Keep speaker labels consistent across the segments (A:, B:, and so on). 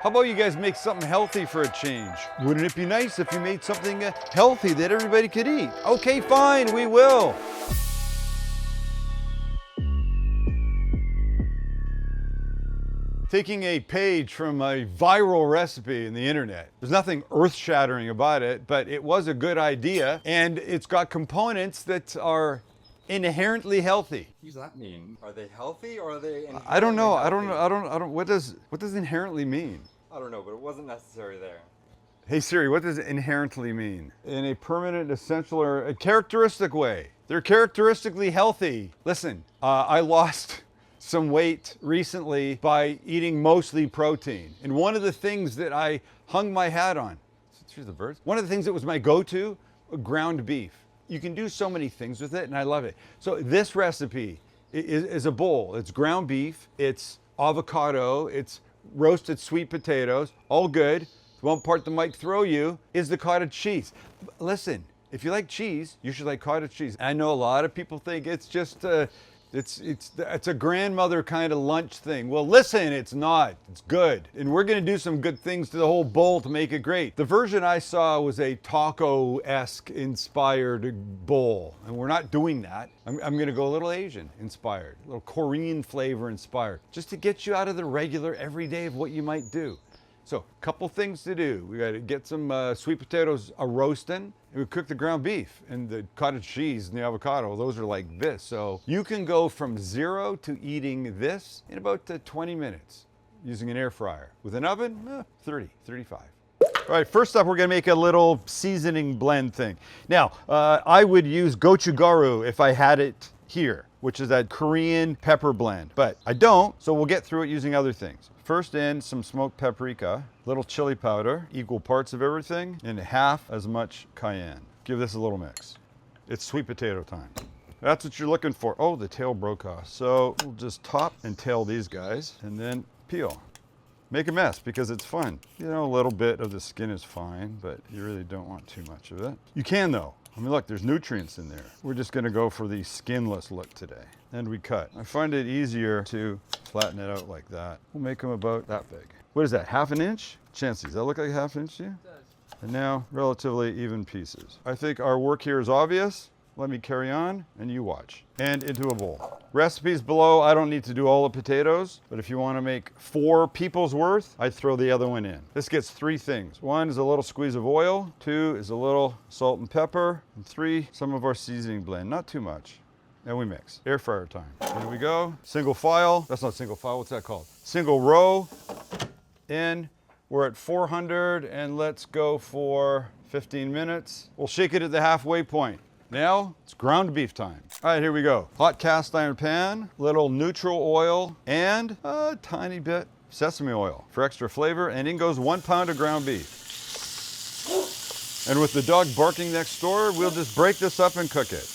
A: How about you guys make something healthy for a change? Wouldn't it be nice if you made something healthy that everybody could eat? Okay, fine, we will. Taking a page from a viral recipe in the internet. There's nothing earth-shattering about it, but it was a good idea, and it's got components that are inherently healthy.
B: What does that mean? Are they healthy or are they inherently
A: I don't know.
B: healthy?
A: What does inherently mean?
B: I don't know, but it wasn't necessary there.
A: Hey Siri, what does inherently mean? In a permanent, essential, or a characteristic way. They're characteristically healthy. Listen, I lost some weight recently by eating mostly protein. And one of the things that I hung my hat on, here's the birds. One of the things that was my go-to, ground beef. You can do so many things with it, and I love it. So this recipe is a bowl. It's ground beef, it's avocado, it's roasted sweet potatoes, all good. The one part that might throw you is the cottage cheese. Listen, if you like cheese, you should like cottage cheese. I know a lot of people think it's just it's a grandmother kind of lunch thing. Well, listen, it's not. It's good. And we're going to do some good things to the whole bowl to make it great. The version I saw was a taco-esque inspired bowl. And we're not doing that. I'm going to go a little Asian inspired, a little Korean flavor inspired, just to get you out of the regular everyday of what you might do. So, a couple things to do. We got to get some sweet potatoes roasting. And we cook the ground beef and the cottage cheese and the avocado. Those are like this. So you can go from 0 to eating this in about 20 minutes using an air fryer. With an oven, 30, 35. All right, first up, we're gonna make a little seasoning blend thing. Now, I would use gochugaru if I had it here, which is that Korean pepper blend, but I don't, so we'll get through it using other things. First in some smoked paprika, little chili powder, equal parts of everything, and half as much cayenne. Give this a little mix. It's sweet potato time. That's what you're looking for. Oh, the tail broke off. So we'll just top and tail these guys and then peel. Make a mess because it's fun. You know, a little bit of the skin is fine, but you really don't want too much of it. You can though. I mean, look, there's nutrients in there. We're just gonna go for the skinless look today. And we cut. I find it easier to flatten it out like that. We'll make them about that big. What is that, ½ an inch? Chancey, does that look like ½ inch to you? It does. And now, relatively even pieces. I think our work here is obvious. Let me carry on and you watch. And into a bowl. Recipes below, I don't need to do all the potatoes, but if you want to make 4 people's worth, I'd throw the other one in. This gets 3 things. 1 is a little squeeze of oil, 2 is a little salt and pepper, and 3, some of our seasoning blend, not too much. And we mix. Air fryer time. Here we go. Single file, that's not single file, what's that called? Single row, in. We're at 400 and let's go for 15 minutes. We'll shake it at the halfway point. Now, it's ground beef time. All right, here we go. Hot cast iron pan, little neutral oil, and a tiny bit sesame oil for extra flavor, and in goes 1 pound of ground beef. And with the dog barking next door, we'll just break this up and cook it.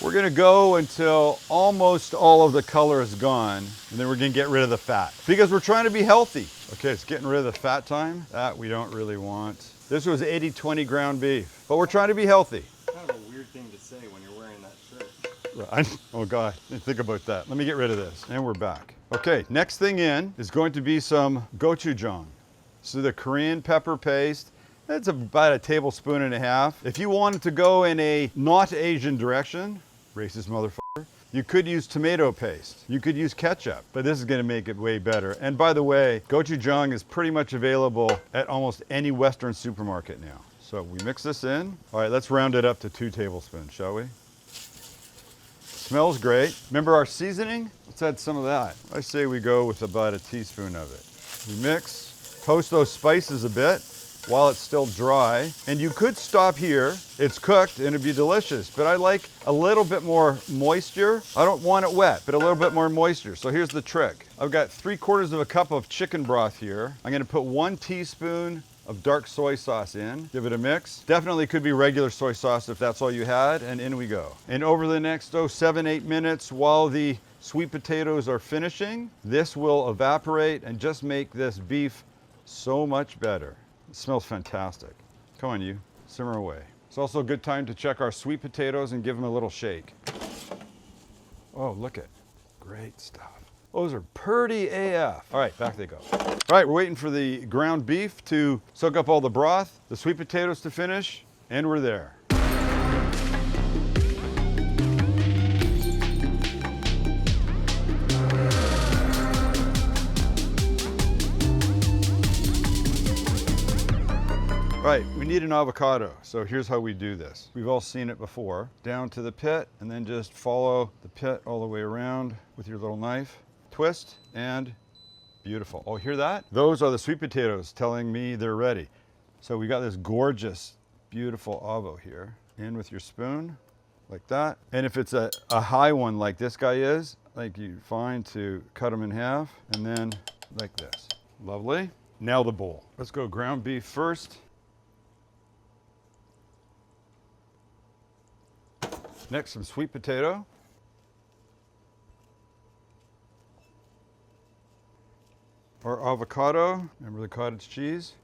A: We're gonna go until almost all of the color is gone, and then we're gonna get rid of the fat, because we're trying to be healthy. Okay, it's getting rid of the fat time. That we don't really want. This was 80-20 ground beef, but we're trying to be healthy.
B: Kind of a weird thing to say when you're wearing that shirt.
A: Oh God, think about that. Let me get rid of this, and we're back. Okay, next thing in is going to be some gochujang. So the Korean pepper paste, that's about 1.5 tablespoons. If you wanted to go in a not Asian direction, racist motherfucker, you could use tomato paste. You could use ketchup, but this is gonna make it way better. And by the way, gochujang is pretty much available at almost any Western supermarket now. So we mix this in. All right, let's round it up to 2 tablespoons, shall we? Smells great. Remember our seasoning? Let's add some of that. I say we go with about 1 teaspoon of it. We mix, toast those spices a bit while it's still dry. And you could stop here. It's cooked and it'd be delicious, but I like a little bit more moisture. I don't want it wet, but a little bit more moisture. So here's the trick. I've got 3/4 cup of chicken broth here. I'm gonna put 1 teaspoon of dark soy sauce in, give it a mix. Definitely could be regular soy sauce if that's all you had, and in we go. And over the next 7-8 minutes while the sweet potatoes are finishing, this will evaporate and just make this beef so much better. It smells fantastic. Come on you, simmer away. It's also a good time to check our sweet potatoes and give them a little shake. Oh, look it, great stuff. Those are pretty AF. All right, back they go. All right, we're waiting for the ground beef to soak up all the broth, the sweet potatoes to finish, and we're there. Right, we need an avocado. So here's how we do this. We've all seen it before. Down to the pit, and then just follow the pit all the way around with your little knife. Twist, and beautiful. Oh, hear that? Those are the sweet potatoes telling me they're ready. So we got this gorgeous, beautiful avo here. In with your spoon, like that. And if it's a high one like this guy is, like you find to cut them in half, and then like this. Lovely. Now the bowl. Let's go ground beef first. Next, some sweet potato. Or avocado. Remember the cottage cheese?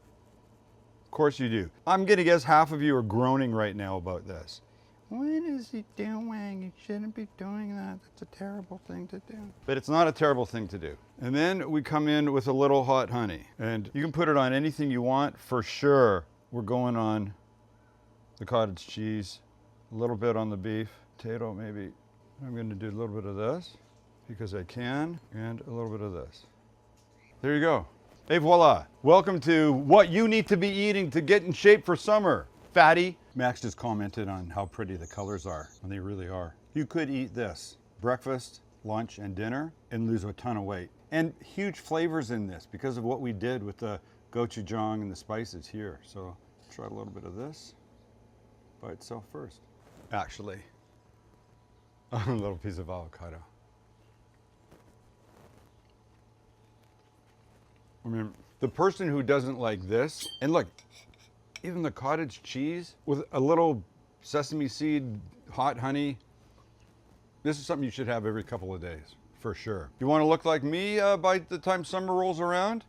A: Of course you do. I'm gonna guess half of you are groaning right now about this. What is he doing? You shouldn't be doing that. That's a terrible thing to do. But it's not a terrible thing to do. And then we come in with a little hot honey. And you can put it on anything you want. For sure, we're going on the cottage cheese. A little bit on the beef, potato maybe. I'm going to do a little bit of this because I can, and a little bit of this. There you go. Et voila. Welcome to what you need to be eating to get in shape for summer, fatty. Max just commented on how pretty the colors are, and they really are. You could eat this breakfast, lunch, and dinner and lose a ton of weight. And huge flavors in this because of what we did with the gochujang and the spices here. So try a little bit of this by itself first. Actually, a little piece of avocado. I mean, the person who doesn't like this, and look, even the cottage cheese with a little sesame seed, hot honey, this is something you should have every couple of days, for sure. You want to look like me by the time summer rolls around?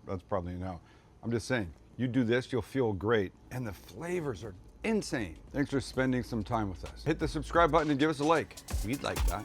A: That's probably no. I'm just saying, you do this, you'll feel great, and the flavors are insane. Thanks for spending some time with us. Hit the subscribe button and give us a like. We'd like that.